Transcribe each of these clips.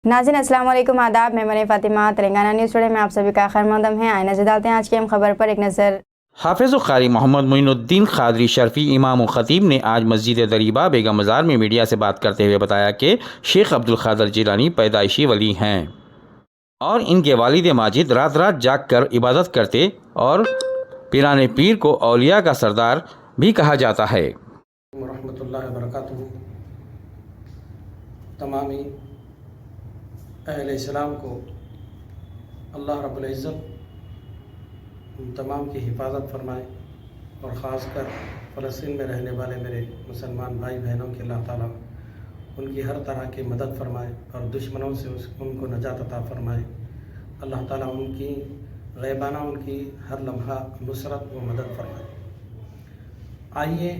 नाज़रीन अस्सलाम वालेकुम, आदाब। मैं मरियम फ़ातिमा, तेलंगाना न्यूज़ टुडे में आप सभी का खैर मक़दम है। आइए नज़र डालते हैं आज की अहम खबर पर एक नज़र। हाफिज़ क़ारी मोहम्मद मोइनुद्दीन क़ादरी शरफ़ी इमाम व ख़तीब ने आज मस्जिद दरीबा बेगम मज़ार में मीडिया से बात करते हुए बताया कि शेख अब्दुल क़ादिर जिलानी पैदाइशी वली हैं और इनके वालिद माजिद रात रात जाग कर इबादत करते और पीराने पीर को औलिया का सरदार भी कहा जाता है। रहमतुल्लाहि व बरकातुहू। तमामी अहले इस्लाम को अल्लाह रब्बुल इज़्ज़त तमाम की हिफाजत फरमाए और ख़ासकर फ़लस्तीन में रहने वाले मेरे मुसलमान भाई बहनों के अल्लाह ताला उनकी हर तरह की मदद फरमाए और दुश्मनों से उनको नजात अता फरमाए। अल्लाह ताला उनकी ग़ैबाना उनकी हर लम्हा नुसरत व मदद फरमाए। आइए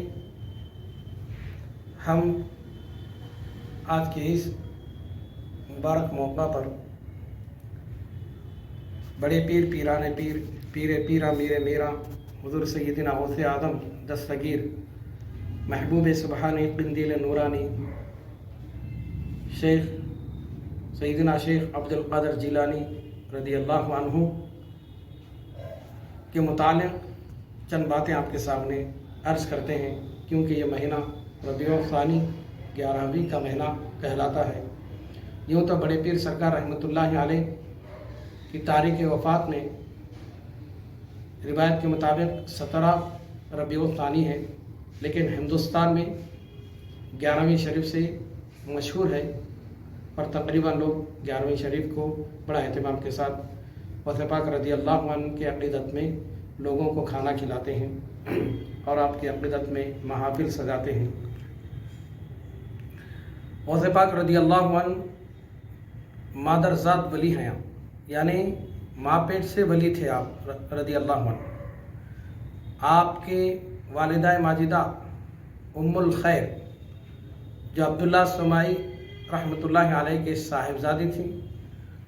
हम आज के इस मुबारक मौका पर बड़े पीर पीराने पीर पीरे पीरा मीरे मीरा हुज़ूर सय्यदना गौसे आदम दस्तगीर महबूब सुबहानी क़िंदील नूरानी शेख सय्यदना शेख अब्दुल क़ादिर जिलानी रज़ियल्लाहु अन्हु के मुतालिक चंद बातें आपके सामने अर्ज़ करते हैं, क्योंकि ये महीना रबीउल सानी 11वीं का महीना कहलाता है। यूँ तो बड़े पीर सरकार रहमतुल्लाहि अलैह की तारीख़ वफ़ात में रिवायत के मुताबिक 17 रबीउल सानी है, लेकिन हिंदुस्तान में 11वीं शरीफ से मशहूर है और तकरीबन लोग 11वीं शरीफ को बड़ा एहतमाम के साथ गौसे पाक रज़ियल्लाहु अन्हु के अक़ीदत में लोगों को खाना खिलाते हैं और आपकी अक़ीदत में महाफिल सजाते हैं। गौसे पाक रज़ियल्लाहु अन्हु मादर ज़ात वली हैं, यानी माँ पेट से वली थे आप रज़ियल्लाहु अन्हु। आपके वालिदा माजिदा उम्मुल खैर जो अब्दुल्ला सोमाई रहमतुल्लाहि अलैह के साहिबजादी थी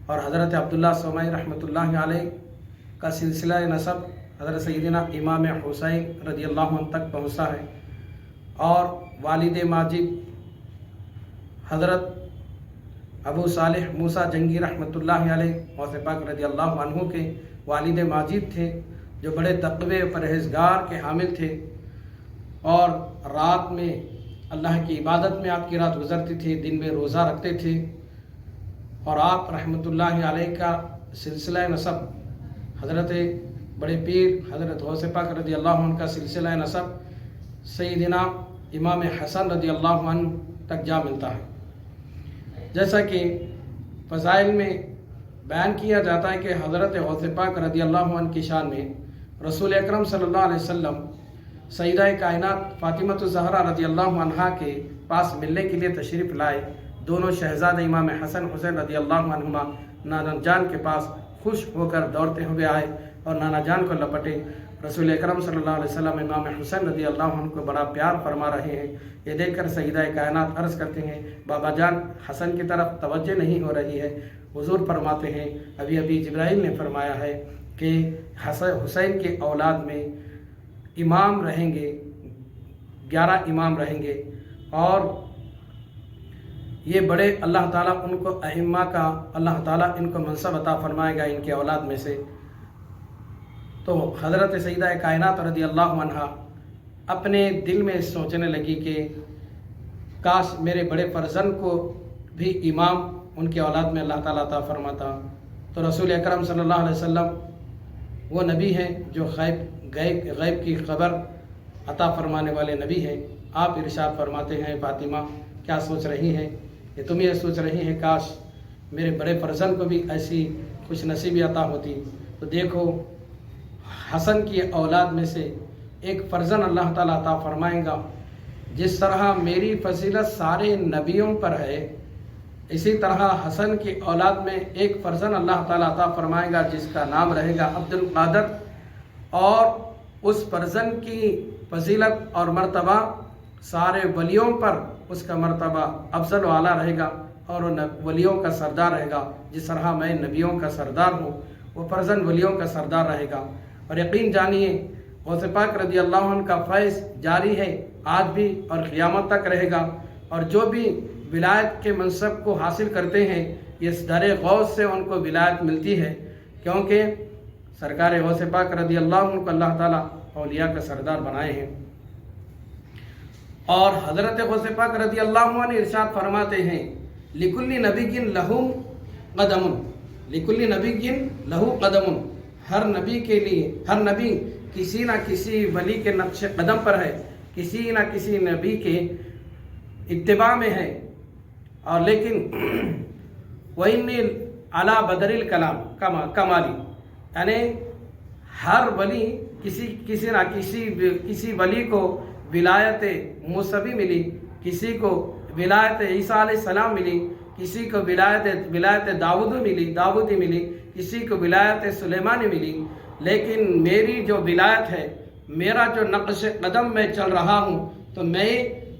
और हज़रत अब्दुल्ला सोमाई रहमतुल्लाहि अलैह का सिलसिला नसब हज़रत सय्यदना इमाम हुसैन रज़ियल्लाहु अन्हु तक पहुँचा है और वालिद माजिद हज़रत अबू सालिह मूसा जंगी रहमतुल्लाहि अलैह गौसे पाक रज़ियल्लाहु अन्हु के वालिद माजिद थे, जो बड़े तक़वे परहेज़गार के हामिल थे और रात में अल्लाह की इबादत में आपकी रात गुज़रती थी, दिन में रोज़ा रखते थे और आप रहमतुल्लाहि अलैह का सिलसिला नसब हज़रत बड़े पीर हज़रत गौसे पाक रज़ियल्लाहु अन्हु का सिलसिला नसब सय्यदना इमाम हसन रज़ियल्लाहु अन्हु तक जा मिलता है। जैसा कि फ़ज़ाइल में बयान किया जाता है कि हज़रत गौसे पाक रज़ियल्लाहु अन्हु की शान में रसूल अकरम सल्लल्लाहु अलैहि वसल्लम सईदा कायनात फ़ातिमा ज़हरा रज़ियल्लाहु अन्हा के पास मिलने के लिए तशरीफ़ लाए। दोनों शहज़ादे इमाम हसन हुसैन रज़ियल्लाहु अन्हुमा नाना जान के पास खुश होकर दौड़ते हुए आए और नाना जान को लपटे। रसूल अकरम सल्लल्लाहु अलैहि वसल्लम इमाम हुसैन रज़ियल्लाहु अन्हु को बड़ा प्यार फरमा रहे हैं। ये देखकर सईदा कायनात अर्ज़ करते हैं, बाबा जान हसन की तरफ तवज्जो नहीं हो रही है। हुज़ूर फरमाते हैं, अभी अभी जिब्राइल ने फरमाया है कि हुसैन के औलाद में इमाम रहेंगे, 11 इमाम रहेंगे और ये बड़े अल्लाह ताला उनको अहिम्मा का अल्लाह ताला इनको मनसब अता फरमाएगा इनके औलाद में से। तो हज़रत सईदा कायनात रज़ियल्लाहु अन्हा अपने दिल में सोचने लगी कि काश मेरे बड़े फर्जंद को भी इमाम उनके औलाद में अल्लाह ताला अता फरमाता। तो रसूल अकरम सल्लल्लाहु अलैहि वसल्लम वो नबी हैं जो गैब की खबर अता फरमाने वाले नबी हैं। आप इरशाद फरमाते हैं, फ़ातिमा क्या सोच रही हैं? ये तुम ये सोच रही हैं काश मेरे बड़े फर्जंद को भी ऐसी खुश नसीबी अता होती। तो देखो हसन की औलाद में से एक फर्जंद अल्लाह ताला अता फरमाएगा। जिस तरह मेरी फजीलत सारे नबियों पर है, इसी तरह हसन की औलाद में एक फर्जंद अल्लाह ताला अता फरमाएगा जिसका नाम रहेगा अब्दुल क़ादिर, और उस फर्जंद की फजीलत और मर्तबा सारे वलियों पर उसका मर्तबा अफजल वाला रहेगा और वलियों का सरदार रहेगा। जिस तरह मैं नबियों का सरदार हूँ, वो फर्जंद वलियों का सरदार रहेगा। और यकीन जानिए गौसे पाक रज़ियल्लाहु अन्हु का फैज़ जारी है आज भी और क़यामत तक रहेगा। और जो भी विलायत के मनसब को हासिल करते हैं اس در غوث سے ان کو ولایت ملتی ہے، کیونکہ سرکار غوث پاک رضی اللہ عنہ کو اللہ تعالیٰ اولیاء کا سردار بنائے ہیں۔ اور حضرت غوث پاک رضی اللہ عنہ نے ارشاد فرماتے ہیں لِكُلِّ نَبِيٍّ لَهُ قَدَمٌ لِكُلِّ نَبِيٍّ لَهُ قَدَمٌ، ہر نبی کے لیے، ہر نبی کسی نہ کسی ولی کے نقش قدم پر ہے، کسی نہ کسی نبی کے اتباع میں ہے۔ اور لیکن وَإِنِّي عَلَى بَدْرِ الْكَلَامِ کمالی، یعنی ہر ولی کسی نہ کسی ولی کو ولایت موسیٰ ملی، کسی کو ولایت عیسیٰ علیہ السلام ملی، کسی کو ولایت داؤدی ملی، کسی کو ولایت سلیمانی ملی، لیکن میری جو ولایت ہے، میرا جو نقش قدم میں چل رہا ہوں، تو میں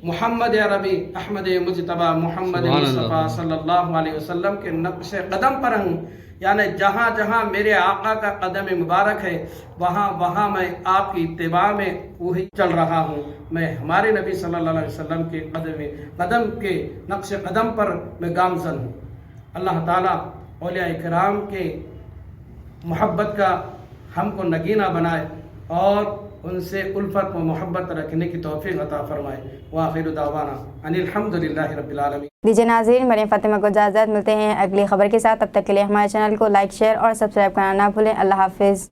محمد عربی احمد مجتبی محمد مصطفیٰ صلی اللہ علیہ وسلم کے نقش قدم پر ہوں، یعنی جہاں جہاں میرے آقا کا قدم مبارک ہے وہاں میں آپ کی اتباع میں وہی چل رہا ہوں، میں ہمارے نبی صلی اللہ علیہ وسلم کے قدم کے نقش قدم پر میں گامزن ہوں۔ اللہ تعالیٰ اولیاء کرام کے محبت کا ہم کو نگینہ بنائے اور ان سے الفت و محبت رکھنے کی توفیق عطا فرمائے۔ وآخر دعوانا ان الحمدللہ رب العالمین۔ دیجیے ناظرین، مریم فاطمہ کو اجازت، ملتے ہیں اگلی خبر کے ساتھ، تب تک کے لیے ہمارے چینل کو لائک، شیئر اور سبسکرائب کرنا نہ بھولیں۔ اللہ حافظ۔